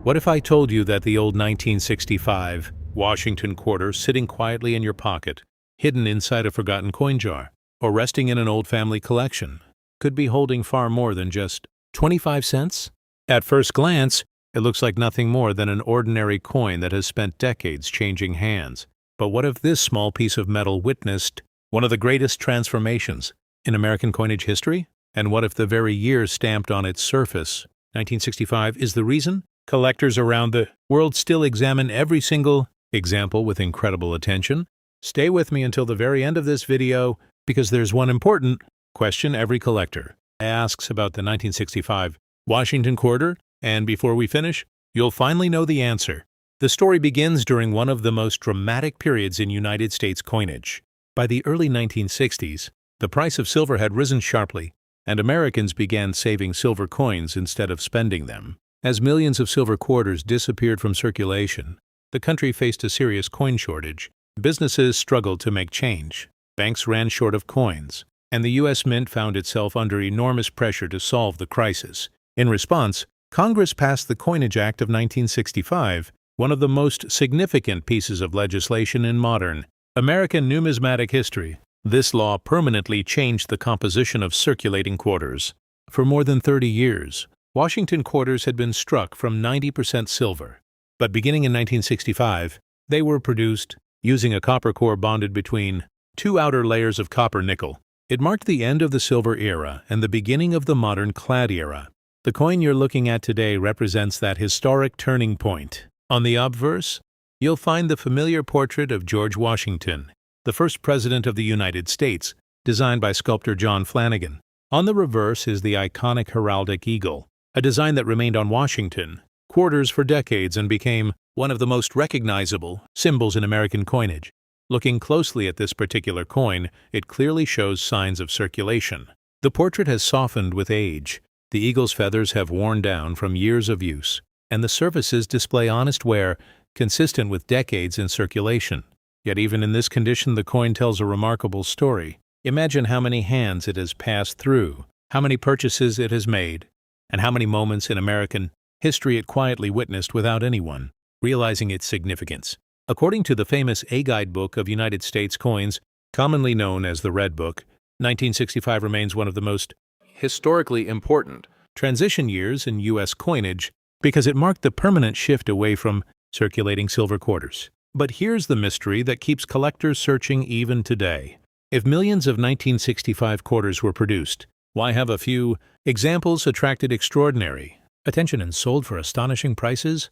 What if I told you that the old 1965 Washington quarter sitting quietly in your pocket, hidden inside a forgotten coin jar, or resting in an old family collection, could be holding far more than just 25 cents? At first glance, it looks like nothing more than an ordinary coin that has spent decades changing hands. But what if this small piece of metal witnessed one of the greatest transformations in American coinage history? And what if the very year stamped on its surface, 1965, is the reason collectors around the world still examine every single example with incredible attention? Stay with me until the very end of this video, because there's one important question every collector asks about the 1965 Washington quarter, and before we finish, you'll finally know the answer. The story begins during one of the most dramatic periods in United States coinage. By the early 1960s, the price of silver had risen sharply, and Americans began saving silver coins instead of spending them. As millions of silver quarters disappeared from circulation, the country faced a serious coin shortage. Businesses struggled to make change. Banks ran short of coins, and the U.S. Mint found itself under enormous pressure to solve the crisis. In response, Congress passed the Coinage Act of 1965, one of the most significant pieces of legislation in modern American numismatic history. This law permanently changed the composition of circulating quarters. For more than 30 years, Washington quarters had been struck from 90% silver. But beginning in 1965, they were produced using a copper core bonded between two outer layers of copper nickel. It marked the end of the silver era and the beginning of the modern clad era. The coin you're looking at today represents that historic turning point. On the obverse, you'll find the familiar portrait of George Washington, the first president of the United States, designed by sculptor John Flanagan. On the reverse is the iconic heraldic eagle, a design that remained on Washington quarters for decades and became one of the most recognizable symbols in American coinage. Looking closely at this particular coin, it clearly shows signs of circulation. The portrait has softened with age. The eagle's feathers have worn down from years of use, and the surfaces display honest wear consistent with decades in circulation. Yet even in this condition, the coin tells a remarkable story. Imagine how many hands it has passed through, how many purchases it has made, and how many moments in American history it quietly witnessed without anyone realizing its significance. According to the famous A Guidebook of United States coins, commonly known as the Red Book, 1965 remains one of the most historically important transition years in U.S. coinage because it marked the permanent shift away from circulating silver quarters. But here's the mystery that keeps collectors searching even today. If millions of 1965 quarters were produced, why have a few examples attracted extraordinary attention and sold for astonishing prices?